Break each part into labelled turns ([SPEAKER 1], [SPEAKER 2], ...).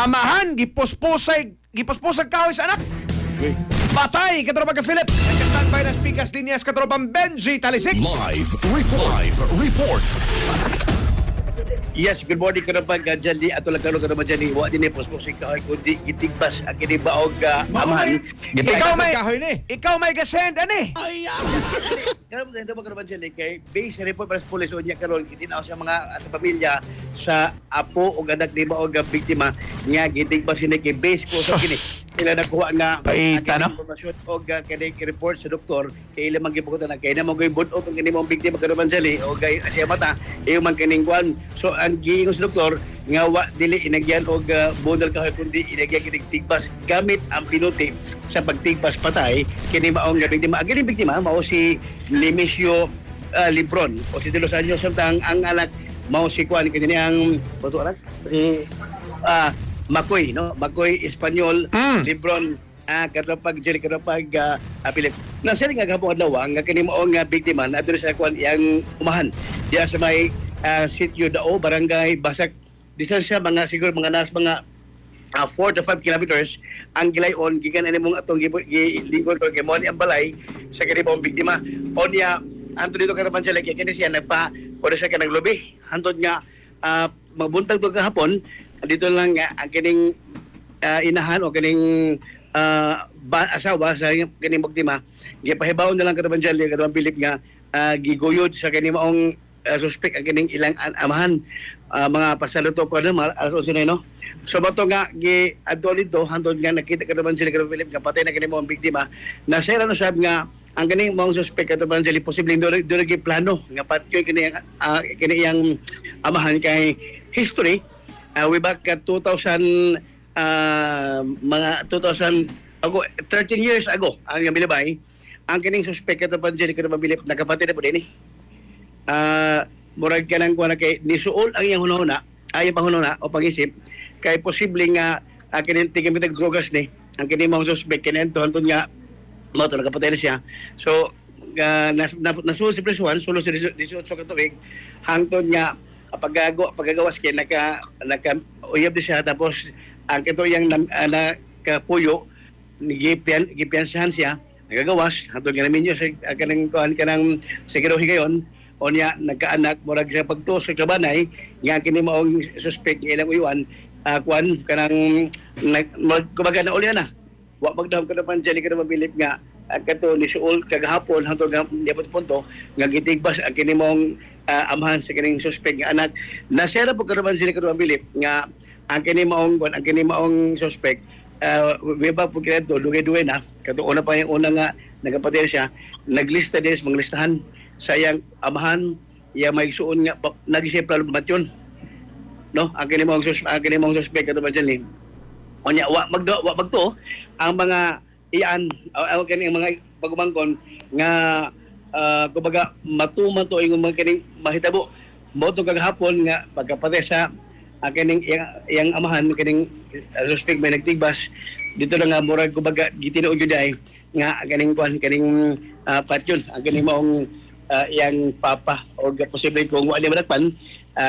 [SPEAKER 1] amahan gipuspusag kahoy sa anak. Patay katro pagka Philip. Nagka-standby na speakers linyas katro pang Benji Talisik.
[SPEAKER 2] Live report.
[SPEAKER 3] Yes, good morning ka naman ka dyan di ato lang karon ka naman dyan di wa din ni posposik ka kundi gitigbas ang kini baog amahan.
[SPEAKER 1] Ikaw may gasend ani.
[SPEAKER 3] Karon sa mo ka naman dyan kay base report para sa pulis unya karon gitinaw sa mga sa pamilya sa apo o anak ni baog biktima nga gitigbas ni kay base ko sa kini. Ila nakuha nga
[SPEAKER 1] Paita, no?
[SPEAKER 3] informasyon o kani report sa doktor kay ila maggipukutan kay na mo gay budok ang kini mong biktima ka naman dyan o gay asya mata iyo man kining kuan. So ang giingon sa doktor nga wa dili inagyan og bodal kahoy kundi inagyan kining tigbas gamit ang pinuti sa pagtigbas patay kini maong biktima. Ang kining biktima mao si Nemesio Libron o si 2 anyos samtang ang anak mao si kuan kini ang boto anak si Makoy, no? Makoy Espanyol, Libron, katapag Jerry katapag Philip. Nasa nga gahapon adlaw nga kini mao nga biktima na adto sa kuan iyang umahan. Diya sa may sitio Dao, barangay Basak. Distansya mga siguro mga nas mga 4 to 5 kilometers ang gilayon gikan ani mong atong gilingkod ko kay mo ang balay sa kini mong biktima. O niya anto dito katapan siya lagi kini siya nagpa o siya kanang lubi. Hantod nga magbuntag to kahapon dito lang ang kining inahan o kining asawa sa kining biktima gipahibaw na lang kataban dyan katawang Philip nga giguyod sa kining maong suspect ang kining ilang amahan mga pasaluto ko na alas 11 no. So bato nga gi-adolito hantod nga nakita kataban sila katawang Philip nga patay na kining maong biktima na sira na sab nga ang kining maong suspect kataban sila posibleng doon plano nga patyoy kining iyang amahan kay history. Way back at 2000 mga 2000 ago 13 years ago ang bilibay ang kining suspect ito pa dyan ka mabilip nakapatid na po din murag ka nang kuha na kay nisuol ang iyang hunahuna ayaw pang hunahuna o pag-isip kay posibleng nga kining tigamitig drogas ni ang kining mga suspect kining tuhantun nga mo ito nakapatid na siya so nasuol si Presuan sulo si 18 katuig hangtod nga pagagawas kay uyab di siya tapos ang kito yang nakapuyo gipiansahan siya nagagawas hantod nga namin sa kanang seguruhi gayon o niya nagkaanak murag sa pagtuos sa kabanay nga kini maong suspect nga ilang uyuan kuan kanang kumbaga na uli na wa magdahom ka naman dyan ka naman bilip nga kato ni Suol kagahapon hantod nga niyapot punto nga gitigbas ang kini maong amahan sa kining suspect nga anak nasera po karon sila karon bilip nga ang kini maong suspect weba po kinato dugay-dugay na kato una pa yung una nga nagapatid siya naglista din sa mga listahan sa iyang amahan iya may suon nga nag-isip lang matyon no ang kini maong suspect kato ba dyan onya wa magto ang mga iyan ang kini mga pagumangkon nga kumbaga matuman to yung mga kining mahitabo mo to kagahapon nga pagkapatay sa kining iyang amahan kining suspect may nagtigbas dito na nga murag kumbaga gitinuod jud ay nga kining kuan kining patyon ang kining maong iyang papa o posible kung wala managpan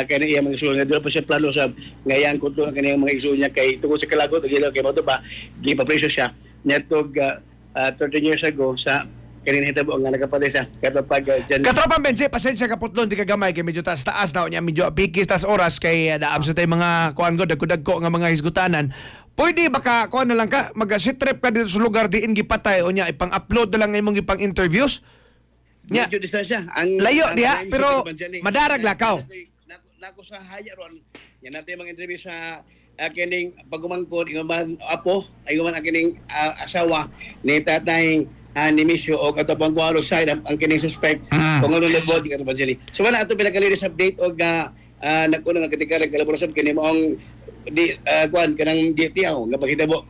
[SPEAKER 3] kining iyang mga isuon nga dilo pa siya plano sa ngayan kunto ang kining mga isuon niya kay tungod sa kalagot gilo kay mo to ba gipapreso siya netog 13 years ago sa kini hitabo nga nagapatay sa katapag dyan.
[SPEAKER 1] Katropang Benji, pasensya ka putlon, di ka gamay kay medyo taas na niya, medyo apikis tas oras kay daam sa tay mga kuan ko dagko nga mga hisgutanan. Pwede baka kuan na lang ka mag-sit trip ka dito sa lugar diin gipatay o nya ipang-upload na lang imong ipang interviews. Nya.
[SPEAKER 3] Medyo distansya. Ang
[SPEAKER 1] layo diha pero madarag lakaw.
[SPEAKER 3] Nako sa haya ron. Yan natin mga interview sa kining pagumangkod ingon apo ay man ang kining asawa ni tatay Nemesio o katapang kualo side ang kining suspect kung ano na body katapang jeli. So wala ato pinakalinis update og nagkuno nga ketika nagkolaborasyon kini moong di kuan kanang DTO nga paghitabo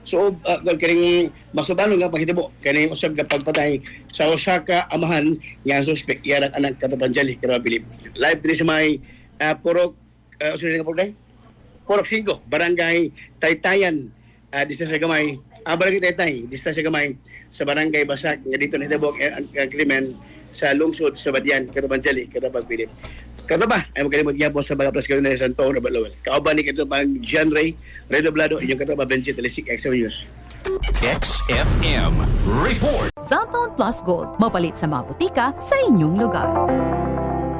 [SPEAKER 3] so kining masubano nga paghitabo kani usab nga pagpatay sa Osaka amahan nga suspect yarang anak katapang jeli kara Philip. Live diri sa may Purok usually nga pugday Purok 5 barangay Taytayan distansya gamay barangay Taytay distansya gamay sa barangay Basak nga dito nahitabo ang krimen sa lungsod sa Badian katapang jeli katapang Philip. Kataba, ay magkalimot niya po sa mga plus kayo na Santo na Balawal. Kauban ni kataba pang John Ray, Redoblado, inyong kataba Benji Telisik, XM News.
[SPEAKER 2] XFM Report.
[SPEAKER 4] Cellphone Plus Gold. Mapalit sa mga butika sa inyong lugar.